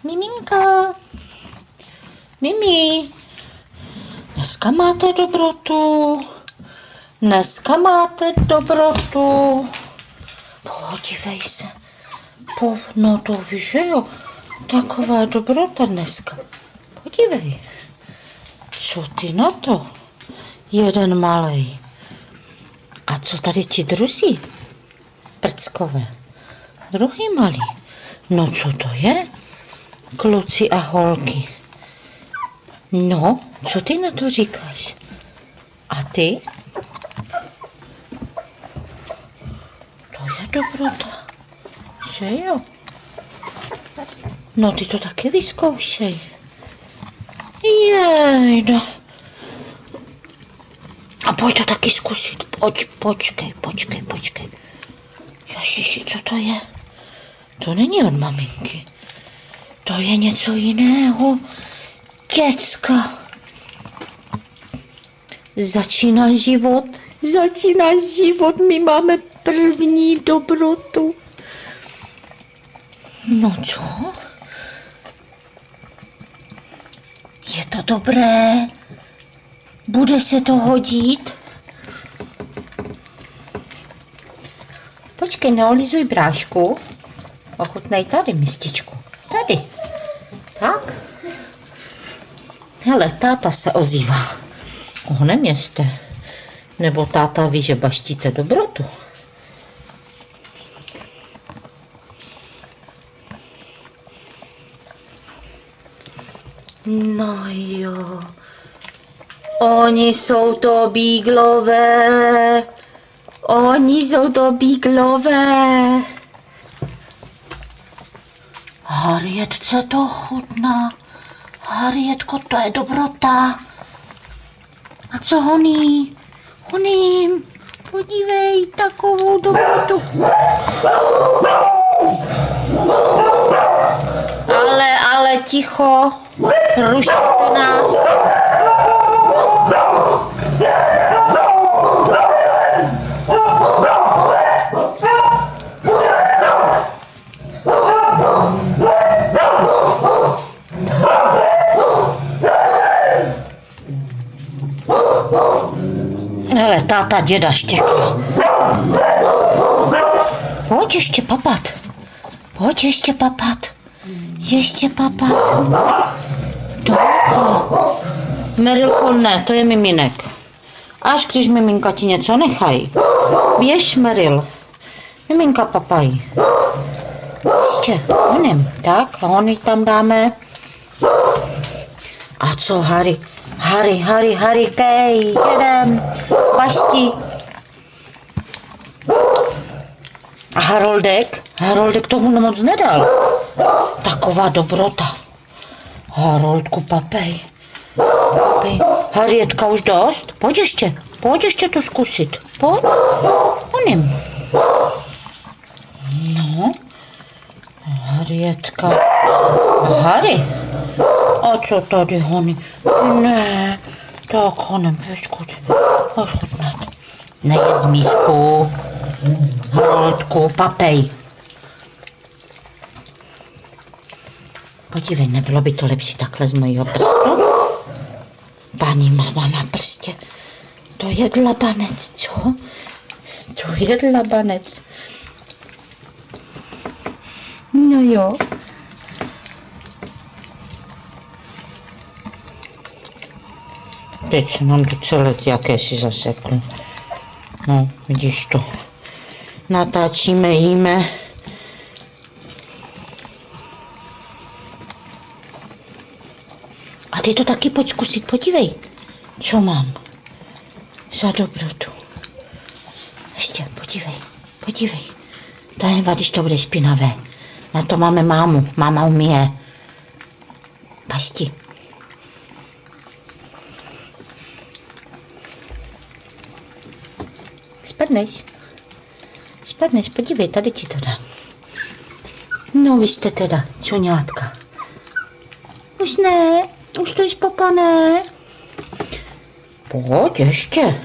Miminka. Mimi. Dneska máte dobrotu. Dneska máte dobrotu. Podívej se. No to víš, že jo. Taková dobrota dneska. Podívej. Co ty na to? Jeden malej. A co tady ti druzí? Prckové. Druhý malý. No co to je? Kluci a holky. No, co ty na to říkáš? A ty? To je dobrota. Že jo? No ty to taky vyzkoušej. Jejda. A pojď to taky zkusit. Počkej. Ježiši, co to je? To není od maminky. To je něco jiného. Děcka. Začíná život. My máme první dobrotu. No co? Je to dobré? Bude se to hodit? Počkej, neolizuj brášku. Ochutnej tady, mističku. Tady. Tak. Hele, táta se ozývá. Ohnem jste. Nebo táta ví, že baštíte dobrotu. No jo. Oni jsou to bíglové. Harrietce to chutná. Harrietko, to je dobrota. A co honí? Honím. Podívej, takovou dobrotu. Ale ticho. Rušte nás. Hele, táta děda štěká. Pojď ještě papat. Ještě papat. Merilko, ne, to je miminek. Až když miminka ti něco nechají. Běž, Meril. Miminka papají. Ještě, honem. Tak, a hony tam dáme. A co, Harry, kej, jedem. Bašti. A Haroldek tomu moc nedal. Taková dobrota. Haroldku, papej. Harrietka, už dost? Pojď ještě to zkusit. Pojď. Honem. No. Harrietka. Harry. A co tady honí? Ne. Tak honem, vyzkusit. Ochutnat. Nejez mísku. Haroldku, papej. Podívej, nebylo by to lepší takhle z mojího prstu? Paní mama na prstě. To je dlabanec, co? To je dlabanec. No jo. Teď se nám to celé jakési zaseklo. No, vidíš to. Natáčíme, jíme. A ty to taky pojď zkusit, podívej, co mám za dobrotu. Ještě, podívej. To nevadí, když to bude špinavé. Na to máme mámu, máma umí. Pasti. Spadneš, podívej, tady ti to dám. No, vy jste teda čuňátka. Už ne, už to spapané. Pojď ještě.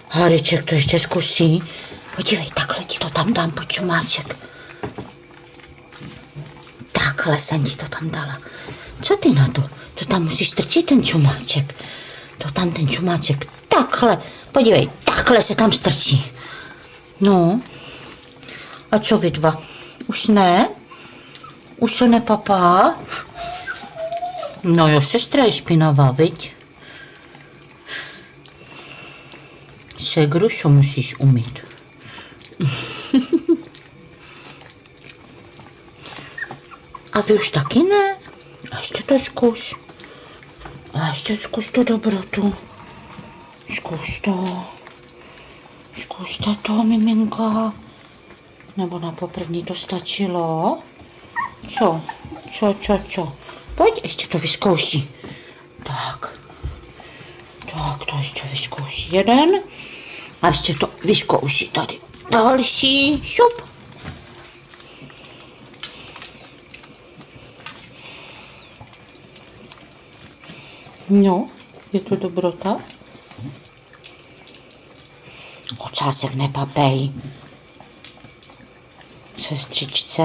Hariček to ještě zkusí. Podívej, takhle ti to tam dám pod čumáček. Tak. Takhle jsem ti to tam dala. Co ty na to? To tam musíš strčit ten čumáček. To tam ten čumáček. Takhle. Podívej, takhle se tam strčí. No. A co vy dva? Už ne? Už se nepapá? No jo, sestra je špinavá, viď? Segrušo musíš umít. A vy už taky ne? A ještě to zkus. A ještě zkus to dobrotu. Zkuste to, miminka. Nebo na poprvní to stačilo? Co? Pojď, ještě to vyzkouší. Tak, to ještě vyzkouší jeden. A ještě to vyzkouší tady. Další, šup. No, je to dobrota? Ocásek nepapej. Sestřičce.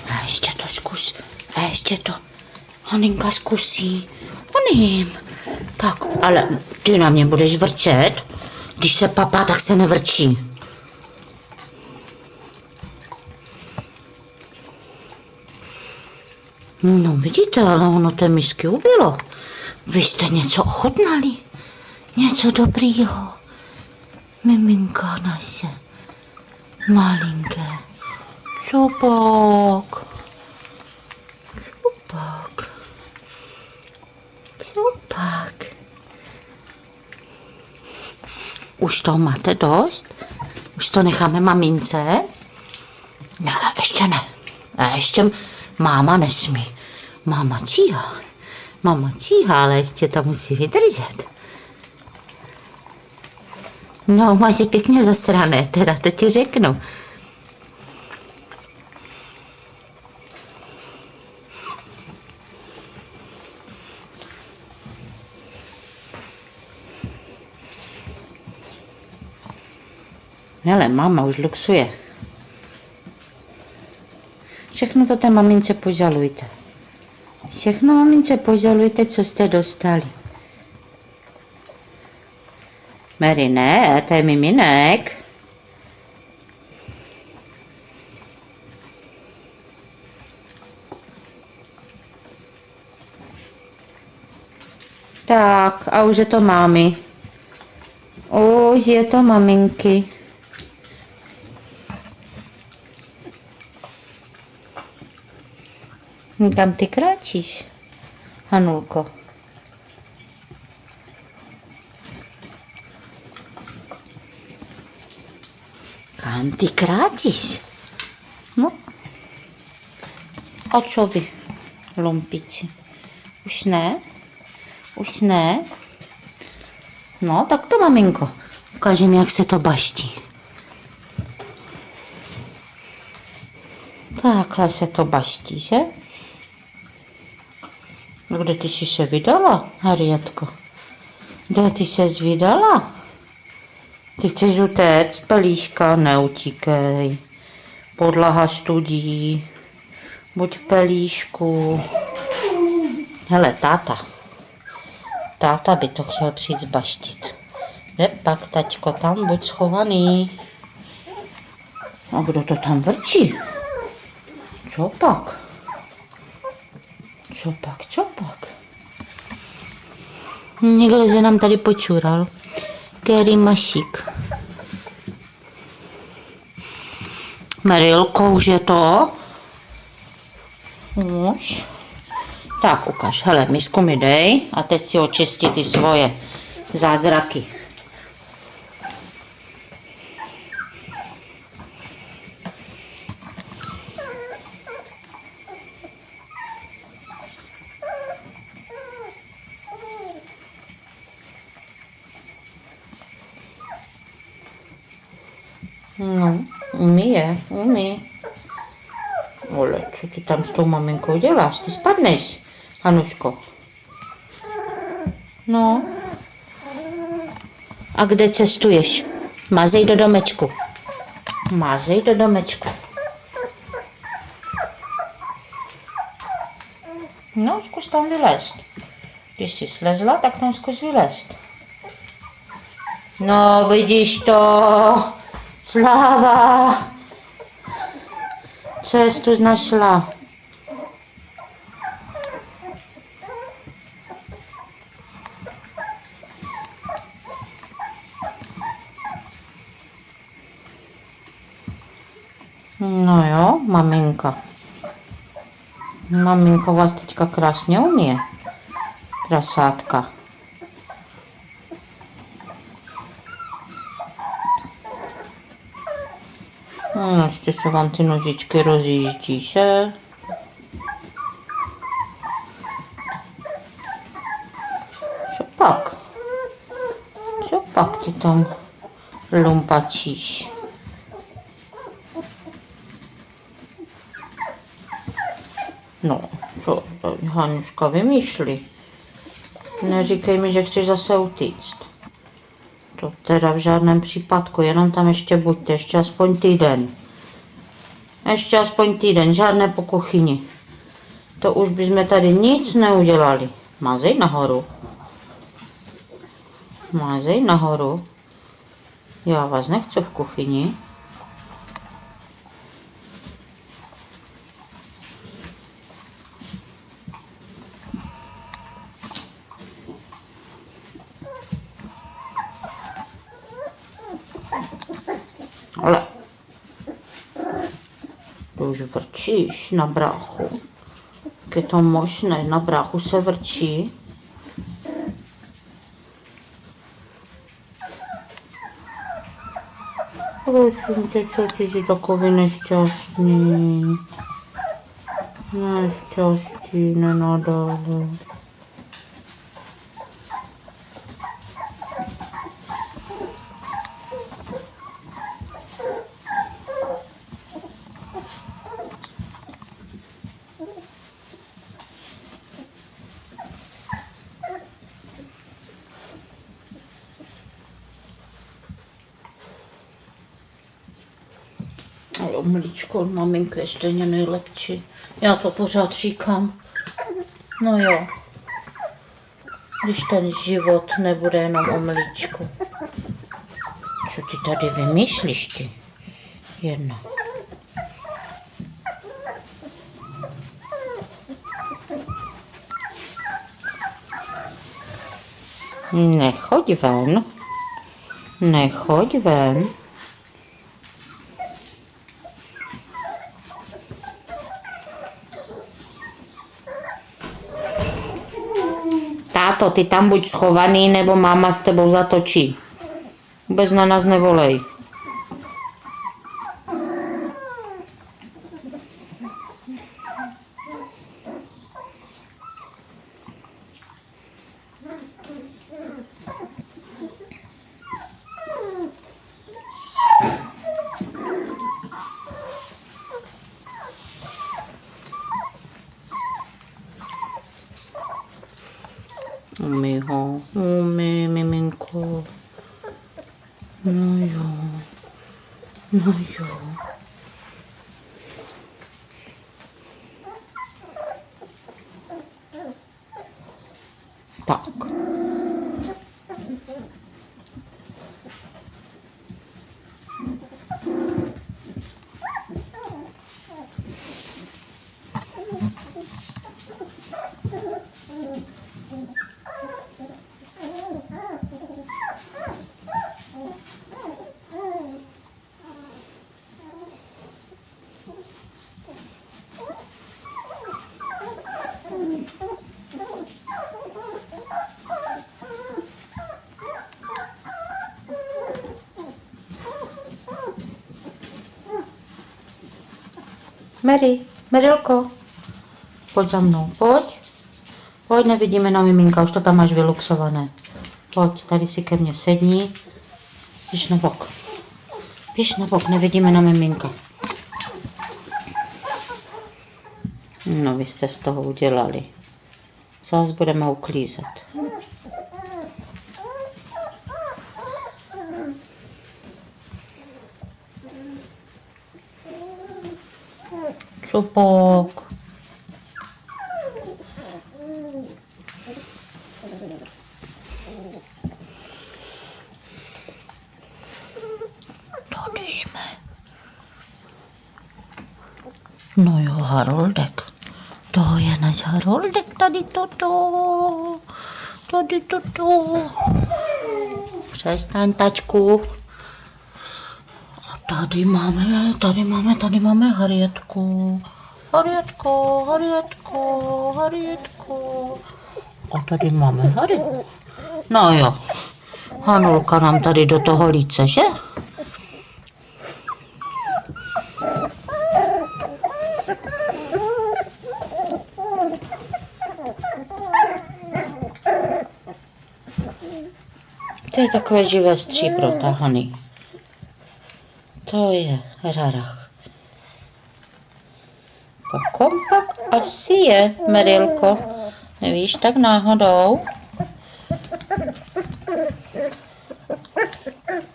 A ještě to zkus. A ještě to Haninka zkusí. Haním. Tak, ale ty na mě budeš vrčet. Když se papá, tak se nevrčí. No vidíte, ale ono té misky ubylo. Vy jste něco ochutnali. Něco dobrýho. Miminka naše. Malinké. Čupák. Už toho máte dost? Už to necháme mamince? Ne, ještě ne. A ještě máma nesmí. Máma číhá, ale ještě to musí vydržet. No, máš je pěkně zasrané, teda to ti řeknu. Hele, máma už luxuje. Všechno to té mamince požalujte. Všechno mamince požalujte, co jste dostali. Mary, ne, to je miminek. Tak, a už je to mámy. Už je to maminky. Kam ty kráčíš, Hanulko? Kam ty kráčíš? No. A co vy, lumpici? Už ne? Už ne? No, tak to, maminko. Ukážem, jak se to baští. Takhle se to baští, že? Kde ty jsi se vydala, Harrietko? Kde ty ses vydala? Ty chceš utéct, pelíška, neutíkej. Podlaha studí. Buď v pelíšku. Hele, táta by to chtěl přijít zbaštit. Že pak, taťko, tam buď schovaný. A kdo to tam vrčí? Co pak? Co pak? Někdo se nám tady počural. Kerry Mašík. Marilko, už je to? Už. Tak, ukaž. Hele, misku mi dej a teď si očisti ty svoje zázraky. No, umí. vole, co ty tam s tou maminkou děláš? Ty spadneš, Hanuško. No. A kde cestuješ? Mazej do domečku. Mazej do domečku. No, zkus tam vylézt. Když jsi slezla, tak tam zkus vylézt. No, vidíš to. Sláva. Cestu našla. No jo, maminka. Maminka vás teďka krásně umí. Krasátka. No, ještě se vám ty nožičky rozjíždí, že? Co pak? Co pak ty tam lumpačíš? No, co Hanuška vymýšlí? Neříkej mi, že chceš zase utíct. To teda v žádném případku, jenom tam ještě buďte, ještě aspoň týden. Ještě aspoň týden, žádné po kuchyni. To už bychom tady nic neudělali. Mazej nahoru. Mazej nahoru. Já vás nechci v kuchyni. Ale to už vrčíš na bráchu. Jak je to možné? Na bráchu se vrčí. Prosím tě, co ty jsi takový nešťastný? Nešťastí, nenadále. Jo, mlíčko od maminky je stejně nejlepší. Já to pořád říkám. No jo. Když ten život nebude jenom o mlíčku. Co ty tady vymýšlíš ty? Jedna. Nechoď ven. Nechoď ven. Táto, ty tam buď schovaný, nebo máma s tebou zatočí. Vůbec na nás nevolej. Umí ho, umí, miminko. No jo, no jo. Tak. Merilko, pojď za mnou, pojď. Pojď, nevidíme na miminka, už to tam máš vyluxované. Pojď, tady si ke mně sedni. Běž na bok. Běž na bok, nevidíme na miminka. No, vy jste z toho udělali. Zás budeme uklízet. Čupok. Tady jsme. No jo, Haroldek. To je náš Haroldek, tady toto. Tady toto. Přestaň, tačku. A tady máme Harrietku. Harrietku. A tady máme Harry. No jo, Hanulka nám tady do toho líce, že? To je takové živé stříbro, tahaný. To je rarach. To kompakt asi je, Merilko. Nevíš, tak náhodou.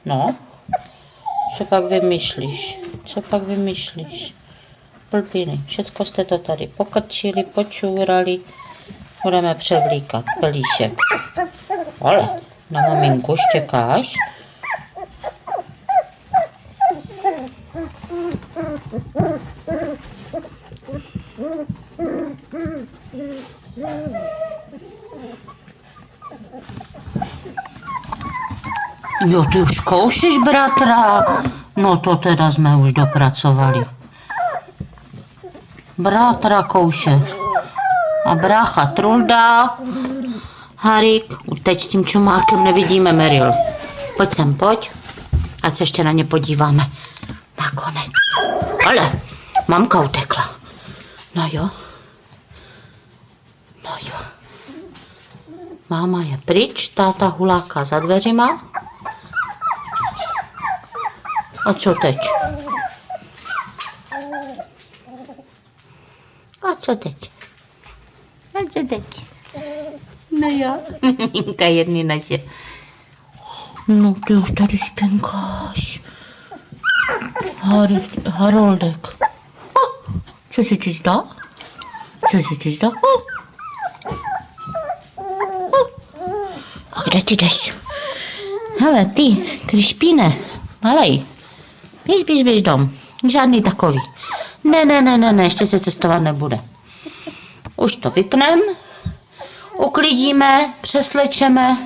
No, co pak vymýšlíš? Blbiny, všecko jste to tady pokrčili, počůrali. Budeme převlíkat pelíšek. Ale na maminku štěkáš? Jo, ty už koušíš, bratra? No to teda jsme už dopracovali. Bratra kouše. A brácha Trulda. Harik, teď s tím čumákem nevidíme, Meril. Pojď sem, pojď. Ať se ještě na ně podíváme. Nakonec. Ale, mamka utekla. No jo. Máma je pryč, táta huláká za dveřima. A co teď? No jo, ta jedný naše. No ty už tady spinkáš. Haroldek. Co se ti zdá? A kde ty jdeš? Hele ty, Krišpíne, malej. Běž dom. Žádný takový. Ne, ještě se cestovat nebude. Už to vypneme, uklidíme, přeslečeme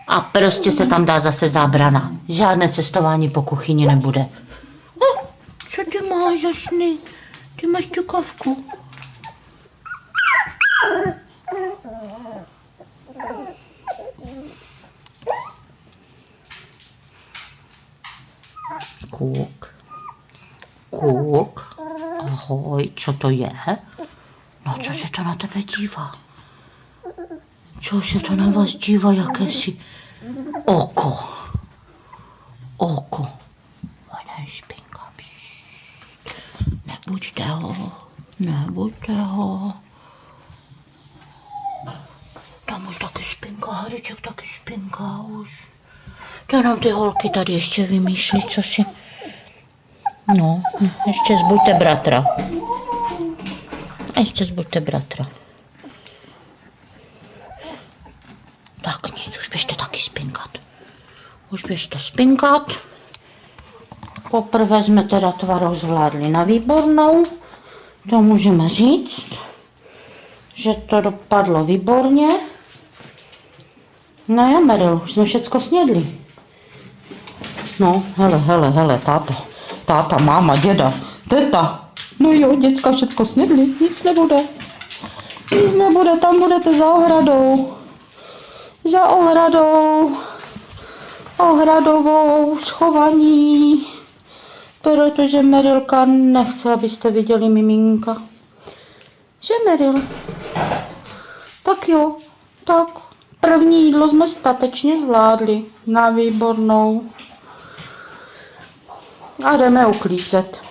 a prostě se tam dá zase zábrana. Žádné cestování po kuchyni nebude. Co ty máš za sny? Ty máš tu kavku. Kuk. Ahoj, co to je? No, co se to na tebe dívá? Co se to na vás dívá, jakési oko. A ne, špinka. Nebuďte ho. Tam už taky špinka, Hariček taky špinka už. To nám ty holky tady ještě vymýšlí, co si... No, ještě zbuďte bratra. Tak nic, už běžte taky spinkat. Poprvé jsme teda Tvarou zvládli na výbornou. To můžeme říct, že to dopadlo výborně. No jo, Meril, už jsme všecko snědli. No, hele, táta, máma, děda, teta. No jo, děcka všecko snědli, nic nebude, tam budete za ohradovou schovaní, protože Merilka nechce, abyste viděli miminka. Že, Meril? Tak jo, tak první jídlo jsme statečně zvládli na výbornou. A jdeme uklízet.